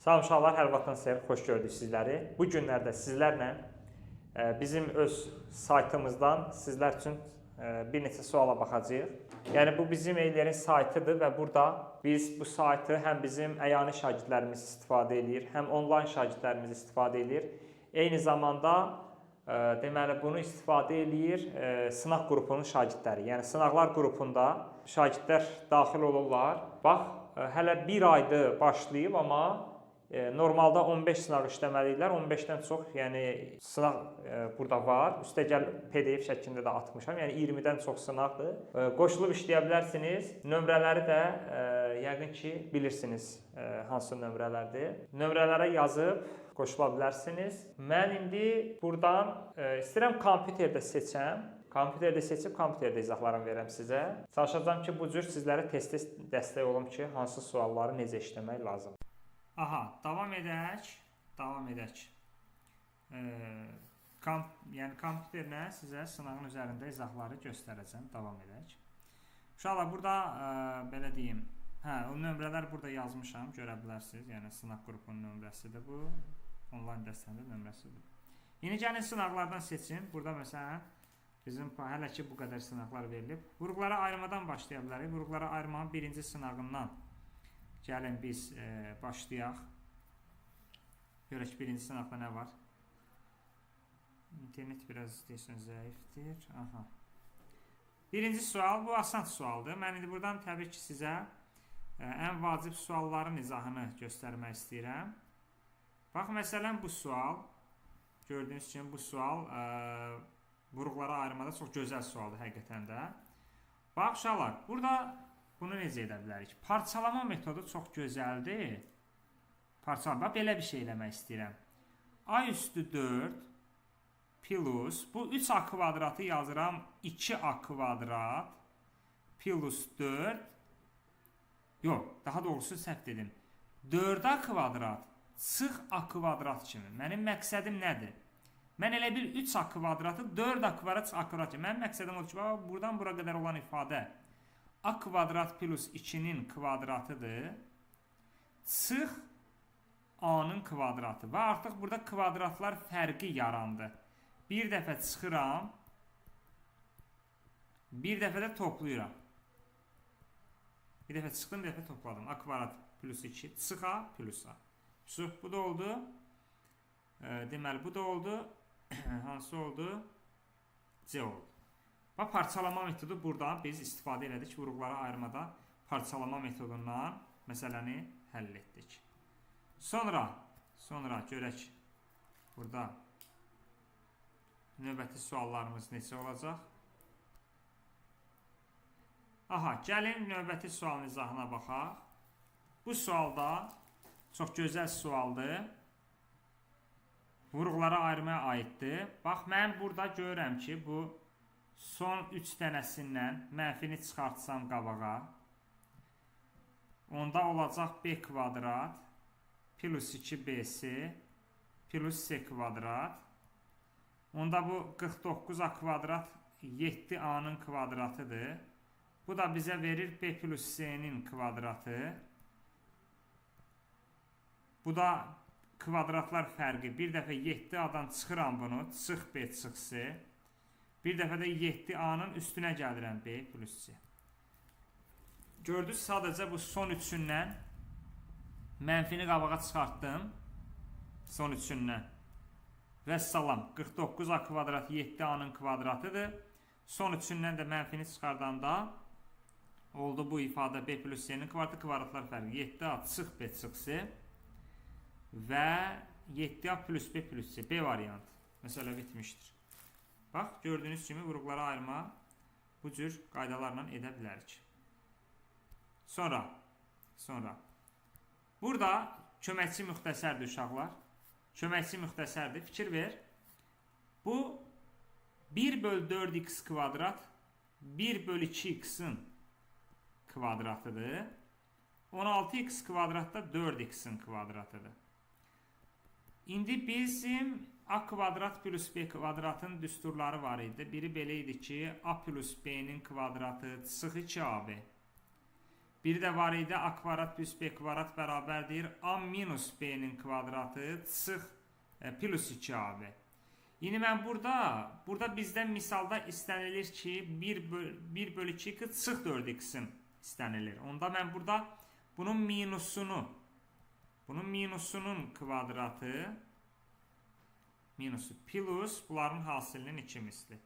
Salam uşaqlar, hər vaxtınız xeyir, xoş gördük sizləri. Bu günlərdə sizlərlə bizim öz saytımızdan sizlər üçün bir neçə suala baxacağıq. Yəni bu bizim Eylerin saytıdır və burada biz bu saytı həm bizim əyani şagirdlərimiz istifadə edir, həm onlayn şagirdlərimiz istifadə edir. Eyni zamanda deməli bunu istifadə eləyir sınaq qrupunun şagirdləri. Yəni sınaqlar qrupunda şagirdlər daxil olurlar. Bax, hələ bir aydır başlayıb, amma normalda 15 sınaq işləməlidirlər. 15-dən çox, yəni sınaq burada var. Üstəgəl PDF şəklində də atmışam. Yəni 20-dən çox sınaqdır. Qoşulub işləyə bilərsiniz. Nömrələri də yəqin ki bilirsiniz hansı nömrələrdir. Nömrələrə yazıb qoşula bilərsiniz. Mən indi buradan istəyirəm kompüterdə seçəm. Kompüterdə seçib kompüterdə izahlarını verəm sizə. Çalışacağam ki bu cür sizlərə tez-tez dəstək olum ki hansı sualları necə işləmək lazımdır. Aha, davam edək. Yəni kompüterlə sizə sınağın üzərində izahları göstərəcəm. Davam edək. Uşaqlar, burada belə deyim. O nömrələr burada yazmışam, görə bilərsiniz. Yəni sınaq qrupunun nömrəsidir bu. Onlayn dəstənin nömrəsidir. Yeni gəlin sınaqlardan seçin. Burada məsələn bizim hələ ki bu qədər sınaqlar verilib. Vurğulara ayırmadan başlaya bilərik. Vurğulara ayırmanın birinci sınağından gəlin biz başlayaq. Görək birinci sınaqda nə var? İnternet biraz istəyirsən zəifdir. Aha. Birinci sual, bu asan sualdır. Mən indi buradan təbii ki sizə ən vacib sualların izahını göstərmək istəyirəm. Bax, məsələn bu sual, gördüyünüz kimi bu sual vurğulara ayırmada çox gözəl sualdır həqiqətən də. Bax uşaqlar, burada bunu necə edə bilərik? Parçalama metodu çox gözəldir. Parçalama, belə bir şey eləmək istəyirəm. A üstü 4 plus, bu 3a kvadratı yazıram, 2a kvadrat plus 4, yox, daha doğrusu səhv dedim. 4a kvadrat çıx a kvadrat kimi. Mənim məqsədim nədir? Mən elə bir 3a kvadratı 4a kvadrat çıx a kvadrat kimi. Mənim məqsədim odur ki, buradan bura qədər olan ifadə a kvadrat plus 2-nin kvadratıdır. Çıx a-nın kvadratı. Və artıq burada kvadratlar fərqi yarandı. Bir dəfə çıxıram. Bir dəfə də toplayıram. Bir dəfə çıxdım, bir dəfə topladım. A kvadrat plus 2. Çıx a plus a. Bu da oldu. Deməli bu da oldu. Hansı oldu? C oldu. Bax, parçalama metodu buradan biz istifadə elədik. Vurğulara ayırmada parçalama metodundan məsələni həll etdik. Sonra görək burada növbəti suallarımız neçə olacaq? Aha, gəlin növbəti sualın izahına baxaq. Bu sualda çox gözəl sualdır. Vurğulara ayırmaya aiddir. Bax, mən burada görürəm ki bu son 3 dənəsindən mənfini çıxartsam qabağa, onda olacaq b kvadrat plus 2bc plus c kvadrat. Onda bu 49a kvadrat 7a-nın kvadratıdır. Bu da bizə verir b plus c-nin kvadratı. Bu da kvadratlar fərqi. Bir dəfə 7a-dan çıxıram bunu. Çıx b, çıx c. Bir dəfə də 7a-nın üstünə gəlirəm b plus c. Gördünüz, sadəcə bu son üçündən mənfini qabağa çıxartdım. Son üçündən. Vəssalam. 49a kvadrat 7a-nın kvadratıdır. Son üçündən də mənfini çıxardanda oldu bu ifadə b plus c-nin kvadratı, kvadratlar fərqi. 7a çıx b, çıx c və 7a plus b plus c. B variantı. Məsələ bitmişdir. Bax, gördüyünüz kimi vurğulara ayırma bu cür qaydalarla edə bilərik. Sonra burada köməkçi müxtəsərdir uşaqlar. Köməkçi müxtəsərdir. Fikir ver. Bu 1 bölü 4x kvadrat 1 bölü 2x-in kvadratıdır. 16x kvadrat da 4x-in kvadratıdır. İndi bizim a kvadrat plus b kvadratın düsturları var idi. Biri belə idi ki, a plus b-nin kvadratı çıx 2ab. Bir də var idi, a kvadrat plus b kvadrat bərabərdir a minus b-nin kvadratı çıx plus 2ab. İndi mən burada bizdən misalda istənilir ki 1 bölü 2 çıx 4x-in istənilir. Onda mən burada bunun minusunun kvadratı minusu plus bunların hasilinin 2 misli.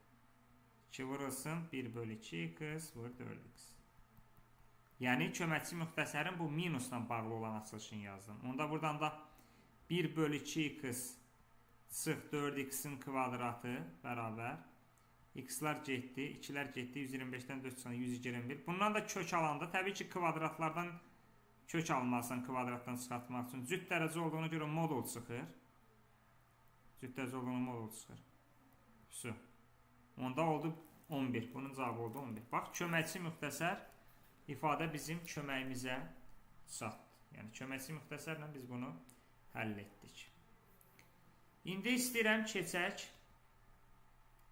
2 vurulsun 1 bölü 2x vur 4x. Yəni köməkçi müxtəsərin bu minusla bağlı olan açılışını yazdım. Onda buradan da 1 bölü 2x çıx 4x-in kvadratı bərabər. X-lar getdi, 2-lər getdi, 125-dən 4 çıxan 121. Bundan da kök alanda təbii ki kvadratlardan kök almalısan kvadratdan çıxartmaq üçün. Cüt dərəcə olduğuna görə modul çıxır. Cüt dərəcə olduğuna modul çıxır. Onda oldu 11. Bunun cavabı oldu 11. Bax, köməkçi müxtəsər ifadə bizim köməyimizə çatdı. Yəni köməkçi müxtəsərlə biz bunu həll etdik. İndi istəyirəm keçək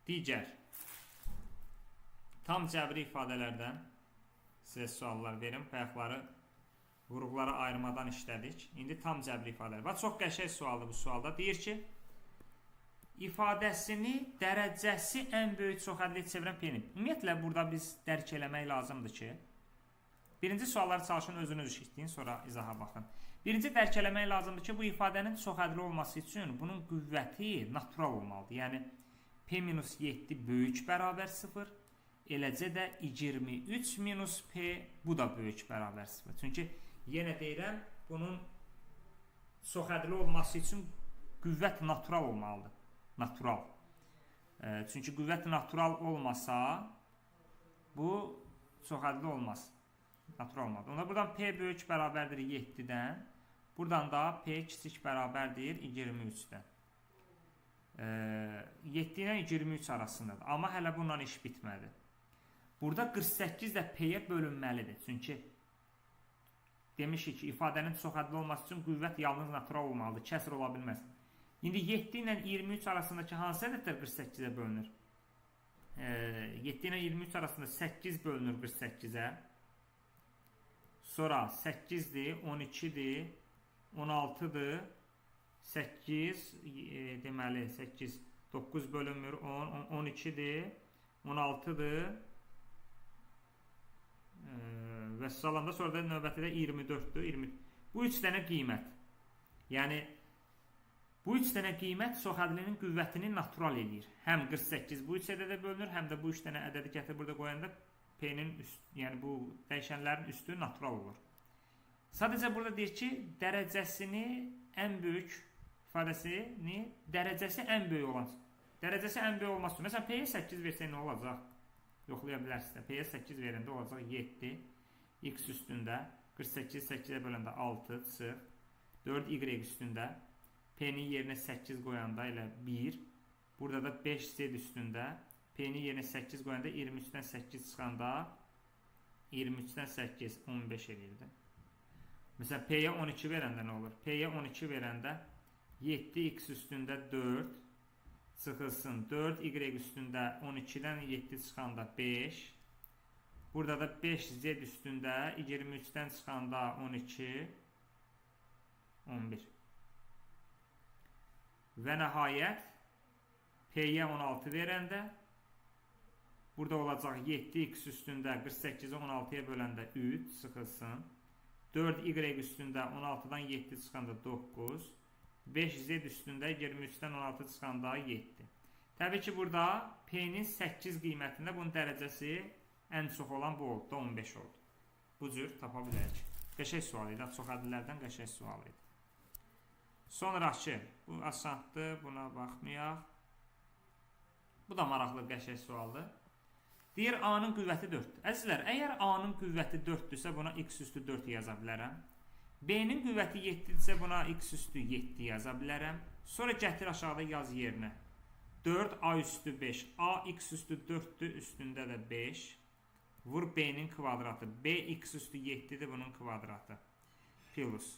digər tam cəbri ifadələrdən sizə suallar verim. Bayaqları vurğuları ayırmadan işlədik. İndi tam cəbri ifadələr. Bax, çox qəşəng sualdır bu sualda. Deyir ki, ifadəsini dərəcəsi ən böyük çoxhədliyə çevirən p-nin. Ümumiyyətlə, burada biz dərk eləmək lazımdır ki, birinci sualları çalışın, özünüz işitdiyin, sonra izaha baxın. Birinci dərk eləmək lazımdır ki, bu ifadənin çoxhədli olması üçün bunun qüvvəti natural olmalıdır. Yəni, p-7 böyük bərabər 0, eləcə də 23 minus p bu da böyük bərabər 0. Çünki, yenə deyirəm, bunun çoxhədli olması üçün qüvvət natural olmalıdır. Natural. Çünki qüvvət natural olmasa, bu çoxhədli olmaz. Natural olmadı. Onda buradan p böyük bərabərdir 7-dən. Buradan da p kiçik bərabərdir 23-dən. 7 ilə 23 arasındadır. Amma hələ bundan iş bitmədi. Burada 48 də p-yə bölünməlidir. Çünki demişik ki, ifadənin çoxhədli olması üçün qüvvət yalnız natural olmalıdır. Kəsr ola bilməz. İndi 7 ilə 23 arasındakı hansı ədədlər 48-ə bölünür? 7 ilə 23 arasında 8 bölünür 48-ə. Sonra 8-dir, 12-dir, 16-dır, 8, deməli 8, 9 bölünmür, 10, 12-dir, 16-dır və salanda sonra da növbəti də 24-dür. Bu 3 dənə qiymət. Yəni, bu 3 dənə qiymət çoxhədlinin qüvvətini natural eləyir. Həm 48 bu 3 ədədə bölünür, həm də bu 3 dənə ədədi gətir burada qoyanda p-nin yəni bu dəyişənlərin üstü natural olur. Sadəcə burada deyir ki, dərəcəsini ən böyük ifadəsini dərəcəsi ən böyük olan. Dərəcəsi ən böyük olması üçün. Məsələn, p-yə 8 versək nə olacaq? Yoxlaya bilərsiniz. P-yə 8 verəndə olacaq 7, x üstündə 48, 8-ə böləndə 6 çıx, 4 y üstündə p-nin yerinə 8 qoyanda elə 1, burada da 5 z üstündə p-nin yerinə 8 qoyanda 23-dən 8 çıxanda 23-dən 8 15 eləyirdi. Məsələn, p-yə 12 verəndə nə olur? P-yə 12 verəndə 7x üstündə 4 çıxılsın. 4y üstündə 12-dən 7 çıxanda 5. Burada da 5z üstündə 23-dən çıxanda 12 11. Və nəhayət p-yə 16 verəndə burada olacaq 7x üstündə 48-i 16-ya böləndə 3 çıxılsın. 4y üstündə 16-dan 7 çıxanda 9. 5z üstündə 23-dən 16 çıxanda 7. Təbii ki, burada p-nin 8 qiymətində bunun dərəcəsi ən çox olan bu oldu, 15 oldu. Bu cür tapa bilərik. Qəşəng sual idi, çoxhədlilərdən qəşəng sual idi. Sonraki, bu asandır, buna baxmayaq. Bu da maraqlı qəşəng sualdır. Deyir, A-nın qüvvəti 4-dür. Əzizlər, əgər A-nın qüvvəti 4-dürsə, buna x üstü 4 yaza bilərəm. B-nin qüvvəti 7-dirsə, buna x üstü 7 yaza bilərəm. Sonra gətir aşağıda yaz yerinə. 4, A üstü 5. A x üstü 4-dür, üstündə də 5. Vur B-nin kvadratı. B x üstü 7-dir, bunun kvadratı. Plus.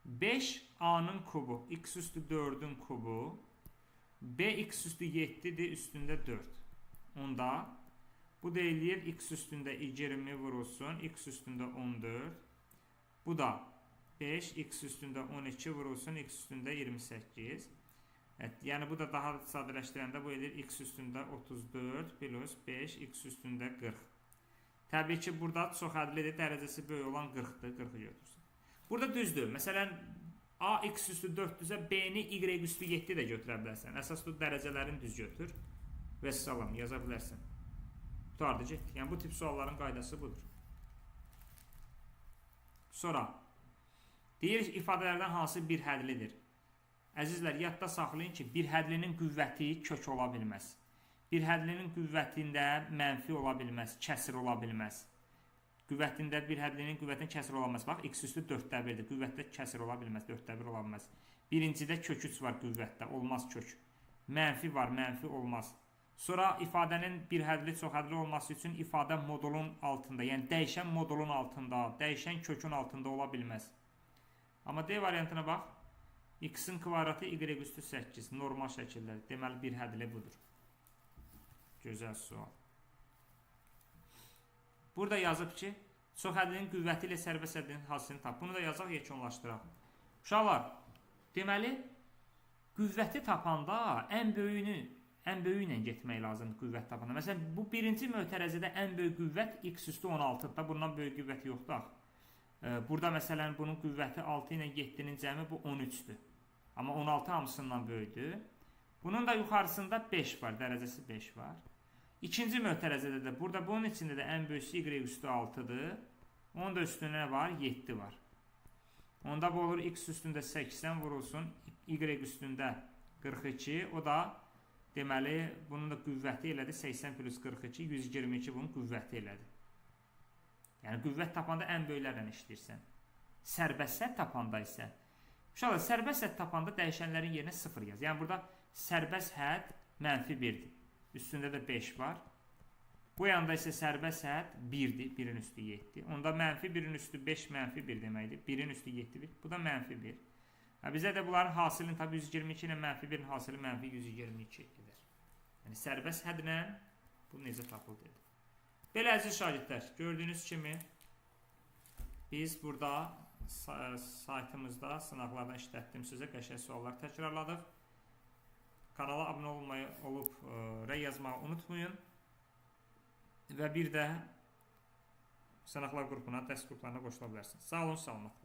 5 A-nın kubu. X üstü 4-ün kubu. B x üstü 7-dir, üstündə 4. Onda Bu da eləyir x üstündə 20 vurulsun, x üstündə 14. Bu da 5, x üstündə 12 vurulsun, x üstündə 28. Evet, yəni bu da daha sadələşdirəndə bu edir x üstündə 34 plus 5, x üstündə 40. Təbii ki, burada çox ədlidir, dərəcəsi böyük olan 40-dır, 40-ı götürsün. Burada düzdür, məsələn, a x üstü 4-düzə b-ni y üstü 7 də götürə bilərsən. Əsas bu dərəcələrini düz götür və salam yaza bilərsən. Tutardı getdi. Yəni bu tip sualların qaydası budur. Sonra deyir ifadələrdən hansı bir hədlidir? Əzizlər, yadda saxlayın ki, bir hədlinin qüvvəti kök ola bilməz. Bir hədlinin qüvvətində mənfi ola bilməz, kəsir ola bilməz. Qüvvətində bir hədlinin qüvvətinin kəsir ola bilməz. Bax, x üstü 4-də 1-dir. Qüvvətdə kəsir ola bilməz, 4-də 1 ola bilməz. Birincidə kök 3 var qüvvətdə, olmaz kök. Mənfi var, mənfi olmaz. Sonra ifadənin bir hədli, çox hədli olması üçün ifadə modulun altında, yəni dəyişən modulun altında, dəyişən kökün altında ola bilməz. Amma D variantına bax, x-in kvadratı y üstü 8, normal şəkildə. Deməli, bir hədli budur. Gözəl sual. Burada yazıb ki, çox hədlinin qüvvəti ilə sərbəst hədlinin hasilini tap. Bunu da yazaq, yekunlaşdıraq. Uşaqlar, deməli, qüvvəti tapanda ən böyüyü ilə getmək lazımdır qüvvət tapanda. Məsələn, bu birinci mötərəzədə ən böyük qüvvət x üstü 16-da. Bundan böyük qüvvət yoxdur. Burada məsələn, bunun qüvvəti 6 ilə 7-nin cəmi bu 13-dür. Amma 16 hamısından böyükdür. Bunun da yuxarısında 5 var, dərəcəsi 5 var. İkinci mötərəzədə də, burada bunun içində də ən böyüsü y üstü 6-dır. Onun da üstünə var, 7 var. Onda bu olur x üstündə 80 vurulsun, y üstündə 42. O da deməli, bunun da qüvvəti elədir 80 plus 42, 122 bunun qüvvəti elədir. Yəni, qüvvət tapanda ən böyüklərlə işləyirsən. Sərbəst hədd tapanda isə, uşaqlar, sərbəst hədd tapanda dəyişənlərin yerinə 0 yaz. Yəni, burada sərbəst hədd mənfi 1-dir. Üstündə də 5 var. Bu yanda isə sərbəst hədd 1-dir, 1-in üstü 7. Onda mənfi 1-in üstü 5, mənfi 1 deməkdir. 1-in üstü 7, 1. Bu da mənfi 1. Bizə də bunların hasilini tabi 122 ilə mənfi 1-in hasili mənfi 122 edir. Yəni, sərbəst hədlə bu necə tapıldı? Belə əziz şagirdlər, gördüyünüz kimi biz burada saytımızda sınaqlardan işlətdiyim sizə qəşəng suallar təkrarladıq. Kanala abunə olub rəy yazmağı unutmayın. Və bir də sınaqlar qrupuna, dərs qruplarına qoşula bilərsiniz. Sağ olun, salamat.